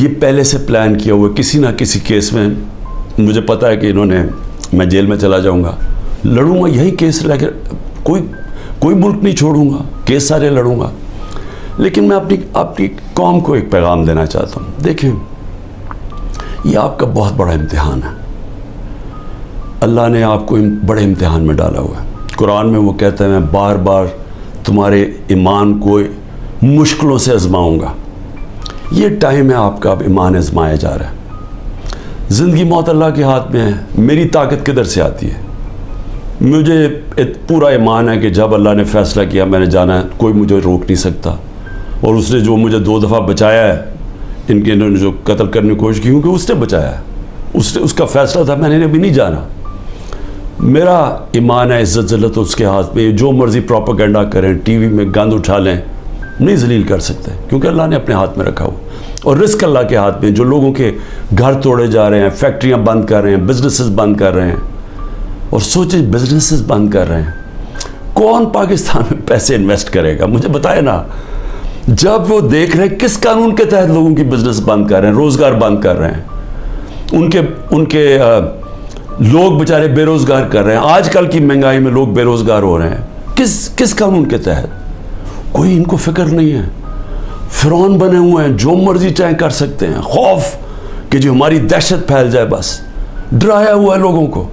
یہ پہلے سے پلان کیا ہوا ہے. کسی نہ کسی کیس میں مجھے پتا ہے کہ میں جیل میں چلا جاؤں گا, لڑوں گا یہی کیس لے کر, کوئی ملک نہیں چھوڑوں گا, کیس سارے لڑوں گا. لیکن میں اپنی قوم کو ایک پیغام دینا چاہتا ہوں. دیکھیں, یہ آپ کا بہت بڑا امتحان ہے. اللہ نے آپ کو بڑے امتحان میں ڈالا ہوا ہے. قرآن میں وہ کہتا ہے میں بار بار تمہارے ایمان کو مشکلوں سے آزماؤں گا. یہ ٹائم ہے آپ کا, اب ایمان آزمایا جا رہا ہے. زندگی موت اللہ کے ہاتھ میں ہے. میری طاقت کدھر سے آتی ہے؟ مجھے پورا ایمان ہے کہ جب اللہ نے فیصلہ کیا میں نے جانا ہے, کوئی مجھے روک نہیں سکتا. اور اس نے جو مجھے 2 دفعہ بچایا ہے, انہوں نے جو قتل کرنے کی کوشش کی, کیونکہ اس نے بچایا ہے, اس کا فیصلہ تھا, میں نے ابھی نہیں جانا. میرا ایمان ہے, عزت ذلت اس کے ہاتھ میں. جو مرضی پروپیگنڈا کریں, ٹی وی میں گند اٹھا لیں, نہیں ذلیل کر سکتے, کیونکہ اللہ نے اپنے ہاتھ میں رکھا ہو. اور رزق اللہ کے ہاتھ میں. جو لوگوں کے گھر توڑے جا رہے ہیں, فیکٹریاں بند کر رہے ہیں, بزنسز بند کر رہے ہیں, اور سوچیں بزنسز بند کر رہے ہیں, کون پاکستان میں پیسے انویسٹ کرے گا؟ مجھے بتائے نا. جب وہ دیکھ رہے ہیں کس قانون کے تحت لوگوں کی بزنس بند کر رہے ہیں, روزگار بند کر رہے ہیں, ان کے لوگ بیچارے بے روزگار کر رہے ہیں. آج کل کی مہنگائی میں لوگ بے روزگار ہو رہے ہیں, کس قانون کے تحت؟ کوئی ان کو فکر نہیں ہے. فرعون بنے ہوئے ہیں, جو مرضی چاہیں کر سکتے ہیں. خوف کہ جو ہماری دہشت پھیل جائے, بس ڈرایا ہوا ہے لوگوں کو.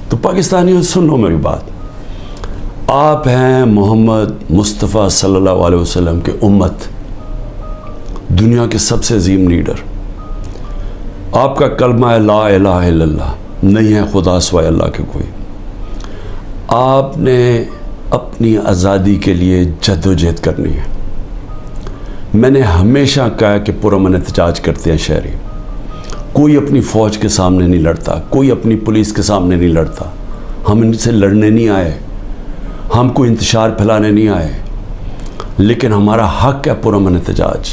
تو پاکستانیوں سن لو میری بات. آپ ہیں محمد مصطفیٰ صلی اللہ علیہ وسلم کے امت, دنیا کے سب سے عظیم لیڈر. آپ کا کلمہ ہے لا الہ الا اللہ, نہیں ہے خدا سوائے اللہ کے کوئی. آپ نے اپنی آزادی کے لیے جدوجہد کرنی ہے. میں نے ہمیشہ کہا کہ پرامن احتجاج کرتے ہیں شہری. کوئی اپنی فوج کے سامنے نہیں لڑتا, کوئی اپنی پولیس کے سامنے نہیں لڑتا. ہم ان سے لڑنے نہیں آئے, ہم کو انتشار پھیلانے نہیں آئے, لیکن ہمارا حق ہے پرامن احتجاج.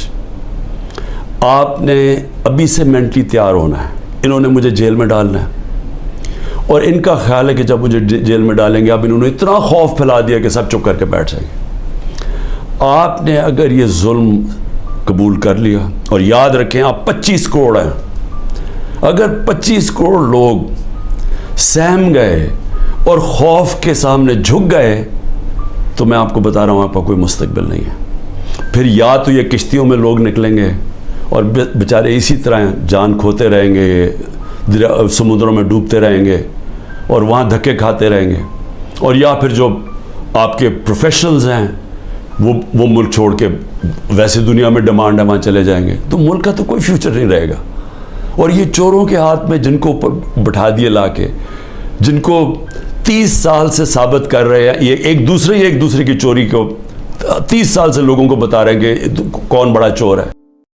آپ نے ابھی سے مینٹلی تیار ہونا ہے. انہوں نے مجھے جیل میں ڈالنا ہے, اور ان کا خیال ہے کہ جب مجھے جیل میں ڈالیں گے, اب انہوں نے اتنا خوف پھیلا دیا کہ سب چپ کر کے بیٹھ جائیں گے. آپ نے اگر یہ ظلم قبول کر لیا, اور یاد رکھیں آپ 25 کروڑ ہیں, اگر 25 کروڑ لوگ سہم گئے اور خوف کے سامنے جھک گئے, تو میں آپ کو بتا رہا ہوں آپ کا کوئی مستقبل نہیں ہے. پھر یا تو یہ کشتیوں میں لوگ نکلیں گے اور بیچارے اسی طرح جان کھوتے رہیں گے, سمندروں میں ڈوبتے رہیں گے, اور وہاں دھکے کھاتے رہیں گے, اور یا پھر جو آپ کے پروفیشنلز ہیں وہ ملک چھوڑ کے, ویسے دنیا میں ڈیمانڈ ہے وہاں چلے جائیں گے. تو ملک کا تو کوئی فیوچر نہیں رہے گا. اور یہ چوروں کے ہاتھ میں جن کو بٹھا دیے لا کے, جن کو 30 سال سے ثابت کر رہے ہیں, یہ ایک دوسرے کی چوری کو 30 سال سے لوگوں کو بتا رہے ہیں کہ کون بڑا چور ہے.